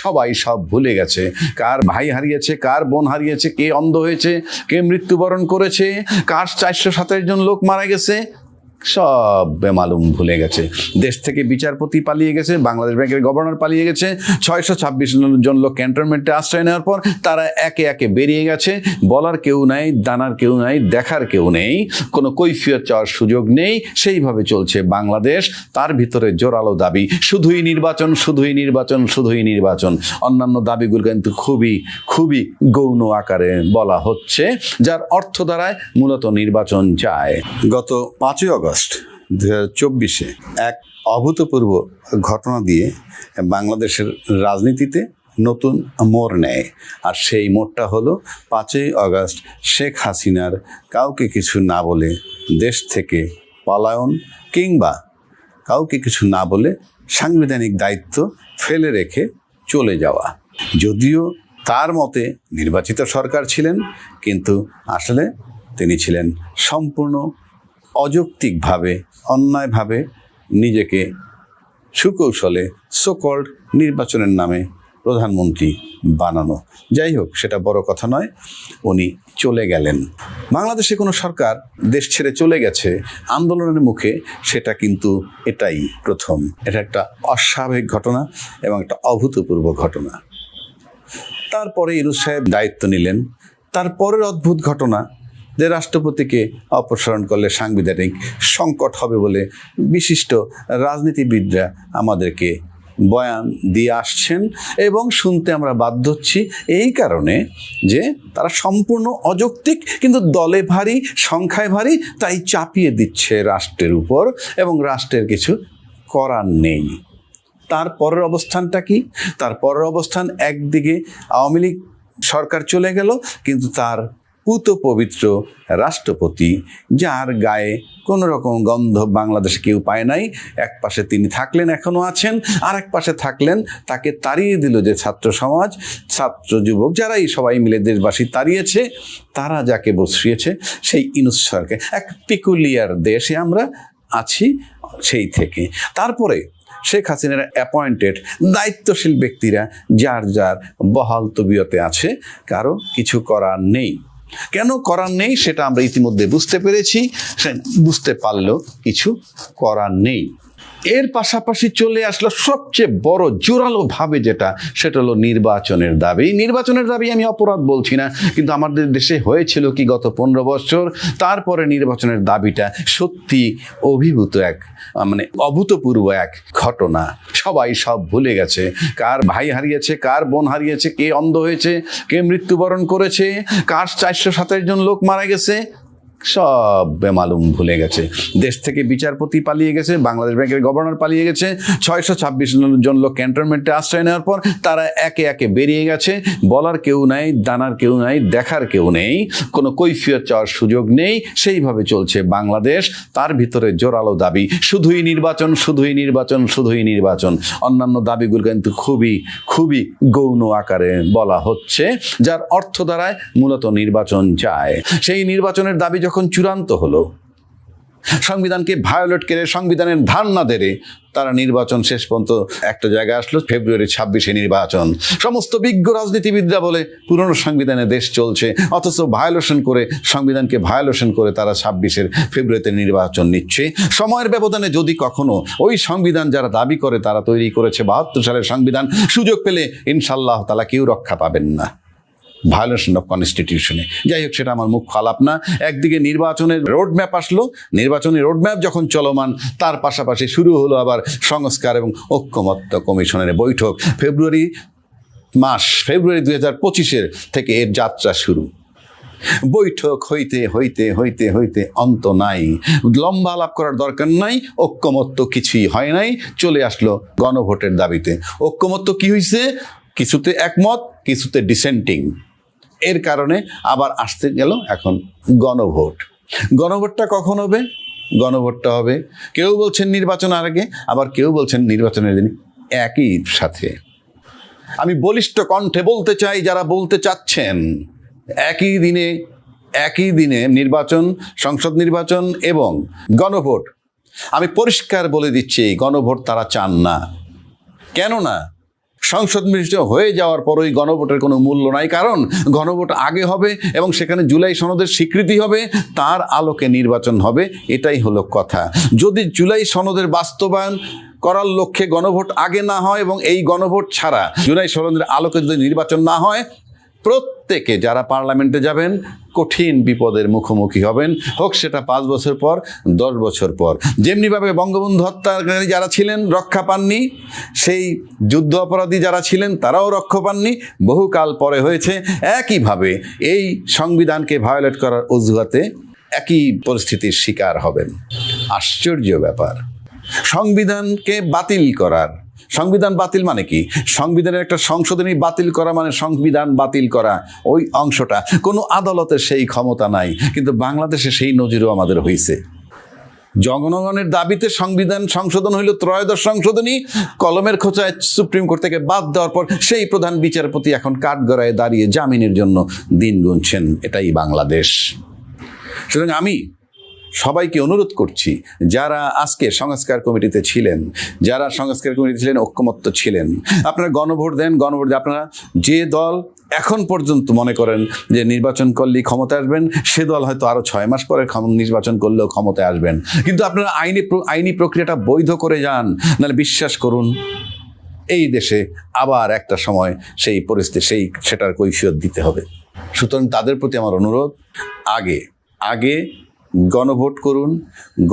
সবাই সব ভুলে গেছে। কার ভাই হারিয়েছে, কার বোন হারিয়েছে, কে অন্ধ হয়েছে, কে মৃত্যুবরণ করেছে, কার 427 জন লোক মারা গেছে, সব বেমালুম ভুলে গেছে। দেশ থেকে বিচারপতি পালিয়ে গেছে, বাংলাদেশ ব্যাংকের গভর্নর পালিয়ে গেছে, 626 জন লোক ক্যান্টনমেন্টে আশ্রয় নেওয়ার পর তারা একে একে বেরিয়ে গেছে। বলার কেউ নাই, জানার কেউ নাই, দেখার কেউ নেই, কোনো কৈফিয়ত চাওয়ার সুযোগ নেই। সেইভাবে চলছে বাংলাদেশ। তার ভিতরে জোরালো দাবি, শুধুই নির্বাচন, শুধুই নির্বাচন, শুধুই নির্বাচন। অন্যান্য দাবিগুলো কিন্তু খুবই খুবই গৌণ আকারে বলা হচ্ছে, যার অর্থ দ্বারায় মূলত নির্বাচন চায়। গত 5ই অগস্ট 2024 এক অভূতপূর্ব ঘটনা দিয়ে বাংলাদেশের রাজনীতিতে নতুন মোড় নেয়। আর সেই মোড়টা হলো 5ই অগস্ট শেখ হাসিনার কাউকে কিছু না বলে দেশ থেকে পলায়ন, কিংবা কাউকে কিছু না বলে সাংবিধানিক দায়িত্ব ফেলে রেখে চলে যাওয়া। যদিও তার মতে নির্বাচিত সরকার ছিলেন, কিন্তু আসলে তিনি ছিলেন সম্পূর্ণ অযৌক্তিকভাবে, অন্যায়ভাবে নিজেকে সুকৌশলে সোকল্ড নির্বাচনের নামে প্রধানমন্ত্রী বানানো। যাই হোক, সেটা বড় কথা নয়। উনি চলে গেলেন। বাংলাদেশে কোনো সরকার দেশ ছেড়ে চলে গেছে আন্দোলনের মুখে, সেটা কিন্তু এটাই প্রথম। এটা একটা অস্বাভাবিক ঘটনা এবং একটা অভূতপূর্ব ঘটনা। তারপরে ইউনূস সাহেব দায়িত্ব নিলেন। তারপরের অদ্ভুত ঘটনা যে রাষ্ট্রপতিকে অপসারণ করলে সাংবিধানিক সংকট হবে বলে বিশিষ্ট রাজনীতিবিদরা আমাদেরকে বয়ান দিয়ে আসছেন, এবং শুনতে আমরা বাধ্য হচ্ছি এই কারণে যে তারা সম্পূর্ণ অযৌক্তিক, কিন্তু দলে ভারী, সংখ্যায় ভারী, তাই চাপিয়ে দিচ্ছে রাষ্ট্রের উপর, এবং রাষ্ট্রের কিছু করার নেই। তারপরের অবস্থানটা কি? তারপরের অবস্থান, একদিকে আওয়ামী লীগ সরকার চলে গেল, কিন্তু তার পুত পবিত্র রাষ্ট্রপতি, যার গায়ে কোনো রকম গন্ধ বাংলাদেশে কেউ পায় নাই, এক পাশে তিনি থাকলেন, এখনও আছেন, আর এক পাশে থাকলেন, তাকে তাড়িয়ে দিল যে ছাত্র সমাজ, ছাত্র যুবক, যারাই সবাই মিলে দেশবাসী তাড়িয়েছে, তারা যাকে বসিয়েছে সেই ইউনূস সরকার। এক পিকুলিয়ার দেশে আমরা আছি সেই থেকে। তারপরে শেখ হাসিনার অ্যাপয়েন্টেড দায়িত্বশীল ব্যক্তিরা যার যার বহাল তবিয়তে আছে, কারো কিছু করার নেই। কেন করার নেই সেটা আমরা ইতিমধ্যে বুঝতে পেরেছি। বুঝতে পারলেও কিছু করার নেই। এর পাশাপাশি চলে আসলো সবচেয়ে বড় জোরালো ভাবে যেটা, সেটা হলো নির্বাচনের দাবি। নির্বাচনের দাবি আমি অপরাধ বলছি না, কিন্তু আমাদের দেশে হয়েছিল কি গত 15 বছর, তারপরে নির্বাচনের দাবিটা সত্যি অভূতপূর্ব এক ঘটনা। সবাই সব ভুলে গেছে। কার ভাই হারিয়েছে, কার বোন হারিয়েছে, কে অন্ধ হয়েছে, কে মৃত্যুবরণ করেছে, কার 427 জন লোক মারা গেছে, সব বেমালুম ভুলে গেছে। দেশ থেকে বিচারপতি পালিয়ে গেছে, বাংলাদেশ ব্যাংকের গভর্নর পালিয়ে গেছে, 626 জন লোক ক্যান্টনমেন্টে আশ্রয় নেওয়ার পর তারা একে একে বেরিয়ে গেছে। বলার কেউ নাই, জানার কেউ নাই, দেখার কেউ নেই, কোনো কৈফিয়ত চাওয়ার সুযোগ নেই। সেইভাবে চলছে বাংলাদেশ। তার ভিতরে জোরালো দাবি, শুধুই নির্বাচন, শুধুই নির্বাচন, শুধুই নির্বাচন। অন্যান্য দাবিগুলো কিন্তু খুবই খুবই গৌণ আকারে বলা হচ্ছে, যার অর্থ দ্বারায় মূলত নির্বাচন চায়। সেই নির্বাচনের দাবি যখন চূড়ান্ত হলো, সংবিধানকে ভায়োলেট করে, সংবিধানের ধার না দেরে তারা নির্বাচন শেষ পর্যন্ত একটা জায়গায় আসলো, ফেব্রুয়ারি 26 নির্বাচন। সমস্ত বিজ্ঞ রাজনীতিবিদরা বলে পুরনো সংবিধানে দেশ চলছে, অথচ সংবিধানকে ভায়োলেশন করে তারা 26 ফেব্রুয়ারিতে নির্বাচন নিচ্ছে। সময়ের ব্যবধানে যদি কখনো ওই সংবিধান যারা দাবি করে তারা তৈরি করেছে 72 সালের সংবিধান, সুযোগ পেলে ইনশাআল্লাহ তাআলা কেউ রক্ষা পাবেন না ভায়োলেশন অফ কনস্টিটিউশনে। যাই হোক, সেটা আমার মুখ্য আলাপ না। একদিকে নির্বাচনের রোডম্যাপ আসলো, নির্বাচনের রোডম্যাপ যখন চলমান, তার পাশাপাশি শুরু হলো আবার সংস্কার এবং ঐক্যমত্য কমিশনের বৈঠক। ফেব্রুয়ারি 2025 থেকে এর যাত্রা শুরু। বৈঠক হইতে হইতে হইতে হইতে অন্ত নাই। লম্বা আলাপ করার দরকার নাই, ঐক্যমত্য কিছুই হয় নাই। চলে আসলো গণভোটের দাবিতে। ঐক্যমত্য কি হয়েছে? কিছুতে একমত, কিছুতে ডিসেন্টিং। এর কারণে আবার আসতে গেল এখন গণভোট। গণভোটটা কখন হবে? গণভোটটা হবে, কেউ বলছেন নির্বাচনের আগে, আবার কেউ বলছেন নির্বাচনের দিন, একই সাথে। আমি বলিষ্ঠ কণ্ঠে বলতে চাই, যারা বলতে চাচ্ছেন একই দিনে নির্বাচন, সংসদ নির্বাচন এবং গণভোট, আমি পরিষ্কার বলে দিচ্ছি, গণভোট তারা চান না। কেননা সংসদ মিলিত হয়ে যাওয়ার পরই গণভোটের কোনো মূল্য নাই, কারণ গণভোট আগে হবে এবং সেখানে জুলাই সনদের স্বীকৃতি হবে, তার আলোকে নির্বাচন হবে। এটাই হলো কথা। যদি জুলাই সনদের বাস্তবায়ন করার লক্ষ্যে গণভোট আগে না হয় এবং এই গণভোট ছাড়া জুলাই সনদের আলোকে যদি নির্বাচন না হয়, প্রত্যেকে যারা পার্লামেন্টে যাবেন কঠিন বিপদের মুখোমুখি হবেন, হোক সেটা 5 বছর পর, 10 বছর পর। যেমনিভাবে বঙ্গবন্ধু হত্যাকারী যারা ছিলেন রক্ষা পাননি, সেই যুদ্ধ অপরাধী যারা ছিলেন তারাও রক্ষা পাননি, বহুকাল পরে হয়েছে। একইভাবে এই সংবিধানকে ভায়োলেট করার অজুহাতে একই পরিস্থিতির শিকার হবেন। আশ্চর্য ব্যাপার। সংবিধানকে বাতিল করার, সংবিধান বাতিল মানে কি? সংবিধানের একটা সংশোধনী বাতিল করা মানে সংবিধান বাতিল করা, ওই অংশটা। কোনো আদালতের সেই ক্ষমতা নাই, কিন্তু বাংলাদেশে সেই নজিরও আমাদের হয়েছে। জনগণের দাবিতে সংবিধান সংশোধন হইল, ত্রয়োদশ সংশোধনী কলমের খোঁচায় সুপ্রিম কোর্ট থেকে বাদ দেওয়ার পর সেই প্রধান বিচারপতি এখন কাঠগড়ায় দাঁড়িয়ে জামিনের জন্য দিন গুনছেন। এটাই বাংলাদেশ। সুতরাং আমি সবাইকে অনুরোধ করছি, যারা আজকে সংস্কার কমিটিতে ছিলেন, যারা সংস্কার কমিটিতে ছিলেন, ঐক্যমত্য ছিলেন, আপনারা গণভোট দেন। গণভোট দিয়ে আপনারা যে দল এখন পর্যন্ত মনে করেন যে নির্বাচন করলেই ক্ষমতায় আসবেন, সে দল হয়তো আরও 6 মাস পরে নির্বাচন করলেও ক্ষমতায় আসবেন। কিন্তু আপনারা আইনি প্রক্রিয়াটা বৈধ করে যান, নাহলে বিশ্বাস করুন এই দেশে আবার একটা সময় সেই পরিস্থিতি সেটার কৈফিয়ত দিতে হবে। সুতরাং তাদের প্রতি আমার অনুরোধ, আগে গণভোট করুন।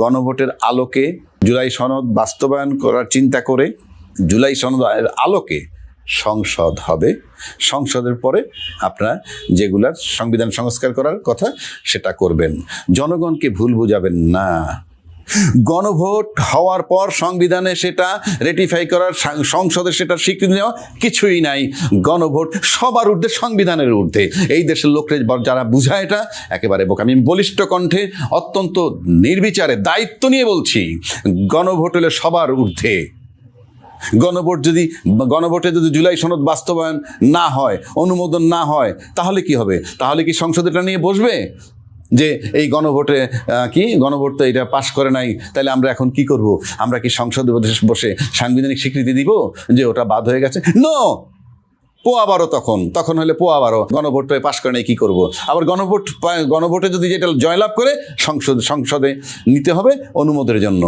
গণভোটের আলোকে জুলাই সনদ বাস্তবায়ন করার চিন্তা করে জুলাই সনদের আলোকে সংসদ হবে। সংসদের পরে আপনারা যেগুলার সংবিধান সংস্কার করার কথা সেটা করবেন। জনগণকে ভুল বুঝাবেন না। গণভোট হওয়ার পর সংবিধানে সেটা রেটিফাই করার, সংসদে সেটা স্বীকৃতি নেওয়া কিছুই নাই। গণভোট সবার ঊর্ধ্বে, সংবিধানের ঊর্ধ্বে। এই দেশের লোকরা যারা বুঝায় এটা একেবারে বোকা। আমি বলিষ্ঠ কণ্ঠে অত্যন্ত নির্বিচারে দায়িত্ব নিয়ে বলছি, গণভোট হলে সবার ঊর্ধ্বে। গণভোটে যদি জুলাই সনদ বাস্তবায়ন না হয়, অনুমোদন না হয়, তাহলে কি হবে? তাহলে কি সংসদ এটা নিয়ে বসবে যে এই গণভোট তো এটা পাশ করে নাই, তাহলে আমরা এখন কি করব? আমরা কি সংসদে বসে সাংবিধানিক স্বীকৃতি দিব যে ওটা বাদ হয়ে গেছে? নো, পোয়াবারও তখন হলে পোয়াবারও গণভোট পাশ করে নাই, কি করব? আবার গণভোটে যদি যেটা জয়লাভ করে সংসদে নিতে হবে অনুমোদনের জন্য।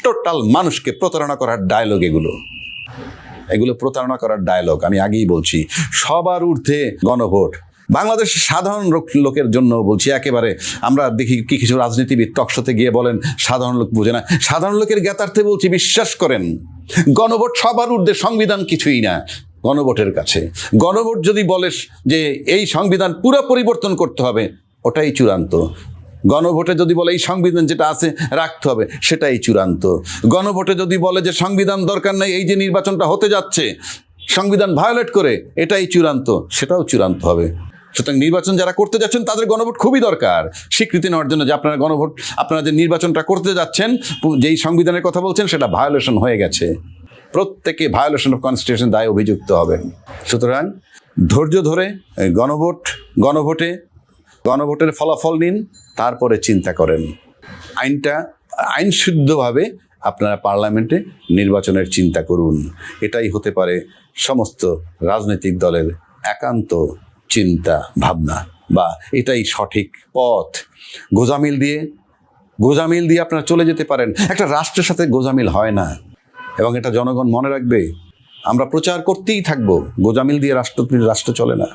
টোটাল মানুষকে প্রতারণা করার ডায়লগ এগুলো প্রতারণা করার ডায়লগ। আমি আগেই বলছি, সবার ঊর্ধ্বে গণভোট। বাংলাদেশের সাধারণ লোকের জন্য বলছি, একেবারে আমরা দেখি কিছু রাজনীতিবিদ টকশোতে গিয়ে বলেন সাধারণ লোক বুঝে না। সাধারণ লোকের জ্ঞাতার্থে বলছি, বিশ্বাস করেন, গণভোট সবার ঊর্ধ্বে, সংবিধান কিছুই না গণভোটের কাছে। গণভোট যদি বলে যে এই সংবিধান পুরো পরিবর্তন করতে হবে, ওটাই চূড়ান্ত। গণভোটে যদি বলে এই সংবিধান যেটা আছে রাখতে হবে, সেটাই চূড়ান্ত। গণভোটে যদি বলে যে সংবিধান দরকার নেই, এই যে নির্বাচনটা হতে যাচ্ছে সংবিধান ভায়োলেট করে, এটাই চূড়ান্ত, সেটাও চূড়ান্ত হবে। সুতরাং নির্বাচন যারা করতে যাচ্ছেন তাদের গণভোট খুবই দরকার, স্বীকৃতি নেওয়ার জন্য যে আপনারা যে নির্বাচনটা করতে যাচ্ছেন, যেই সংবিধানের কথা বলছেন সেটা ভায়োলেশন হয়ে গেছে। প্রত্যেকে ভায়োলেশন অফ কনস্টিটিউশন দায়ে অভিযুক্ত হবেন। সুতরাং ধৈর্য ধরে গণভোটের ফলাফল নিন, তারপরে চিন্তা করেন। আইনশুদ্ধভাবে আপনারা পার্লামেন্টে নির্বাচনের চিন্তা করুন। এটাই হতে পারে সমস্ত রাজনৈতিক দলের একান্ত চিন্তা ভাবনা, বা এটাই সঠিক পথ। গোজামিল দিয়ে আপনারা চলে যেতে পারেন। একটা রাষ্ট্রের সাথে গোজামিল হয় না, এবং এটা জনগণ মনে রাখবে। আমরা প্রচার করতেই থাকবো, গোজামিল দিয়ে রাষ্ট্র চলে না।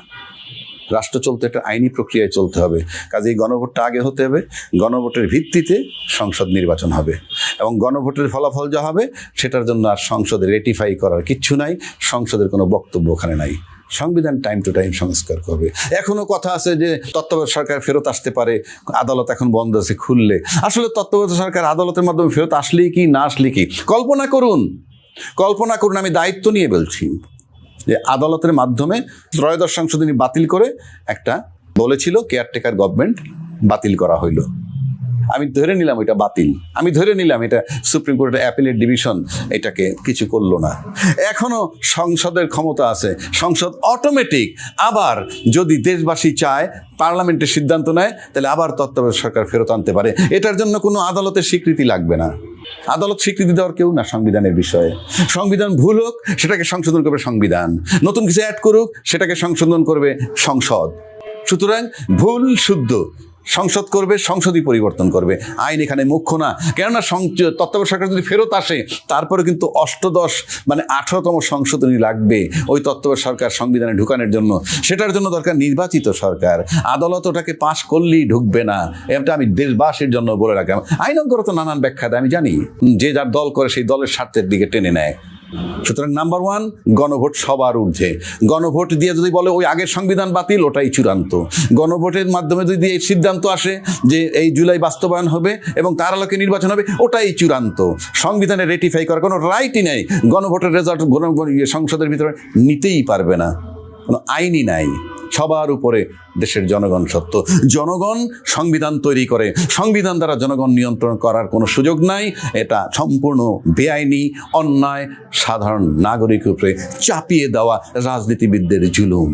রাষ্ট্র চলতে একটা আইনি প্রক্রিয়ায় চলতে হবে। কাজেই গণভোটটা আগে হতে হবে। গণভোটের ভিত্তিতে সংসদ নির্বাচন হবে, এবং গণভোটের ফলাফল যা হবে সেটার জন্য আর সংসদে রেটিফাই করার কিচ্ছু নাই। সংসদের কোনো বক্তব্য ওখানে নাই। সংবিধান টাইম টু টাইম সংস্কার করবে। এখনো কথা আছে যে তত্ত্বাবধায়ক সরকার ফেরত আসতে পারে, আদালত এখন বন্ধ আছে, খুললে। আসলে তত্ত্বাবধায়ক সরকার আদালতের মাধ্যমে ফেরত আসলেই কি না আসলে কি, কল্পনা করুন। আমি দায়িত্ব নিয়ে বলছি যে আদালতের মাধ্যমে ত্রয়োদশ সংশোধনী বাতিল করে একটা বলেছিল কেয়ারটেকার গভর্নমেন্ট, বাতিল করা হইল। আমি ধরে নিলাম এটা বাতিল, আমি ধরে নিলাম এটা সুপ্রিম কোর্টের অ্যাপিলেট ডিভিশন এটাকে কিছু করলো না। এখনো সংসদের ক্ষমতা আছে, সংসদ অটোমেটিক আবার যদি দেশবাসী চায়, পার্লামেন্টের সিদ্ধান্ত নেয়, তাহলে আবার তত্ত্বাবধায়ক সরকার ফেরত আনতে পারে। এটার জন্য কোনো আদালতের স্বীকৃতি লাগবে না। আদালত স্বীকৃতি দেওয়ার কেউ না সংবিধানের বিষয়ে। সংবিধান ভুল হোক সেটাকে সংশোধন করবে সংবিধান, নতুন কিছু অ্যাড করুক সেটাকে সংশোধন করবে সংসদ। সুতরাং ভুল শুদ্ধ সংসদ করবে, সংসদই পরিবর্তন করবে, আইন এখানে মুখ্য না। কেননা তত্ত্বাবধায়ক সরকার যদি ফেরত আসে তারপরে কিন্তু 18তম সংশোধনী লাগবে ওই তত্ত্বাবধায়ক সরকার সংবিধানে ঢুকানোর জন্য। সেটার জন্য দরকার নির্বাচিত সরকার। আদালত ওটাকে পাশ করলেই ঢুকবে না, এটা আমি দেশবাসীর জন্য বলে রাখলাম। আইনজ্ঞরা তো নানান ব্যাখ্যা দেয়, আমি জানি, যে যার দল করে সেই দলের স্বার্থের দিকে টেনে নেয়। সুতরাং নাম্বার 1, গণভোট সবার ঊর্ধ্বে। গণভোট দিয়ে যদি বলে ওই আগের সংবিধান বাতিল, ওটাই চূড়ান্ত। গণভোটের মাধ্যমে যদি এই সিদ্ধান্ত আসে যে এই জুলাই বাস্তবায়ন হবে এবং তার আলোকে নির্বাচন হবে, ওটাই চূড়ান্ত। সংবিধানে রেটিফাই করার কোনো রাইটই নেই। গণভোটের রেজাল্ট সংসদের ভিতরে নিতেই পারবে না, কোনো আইনই নাই। সবার উপরে দেশের জনগণ সত্য। জনগণ সংবিধান তৈরি করে, সংবিধান দ্বারা জনগণ নিয়ন্ত্রণ করার কোনো সুযোগ নাই। এটা সম্পূর্ণ বেআইনি, অন্যায়, সাধারণ নাগরিকের উপরে চাপিয়ে দেওয়া রাজনীতিবিদদের জুলুম।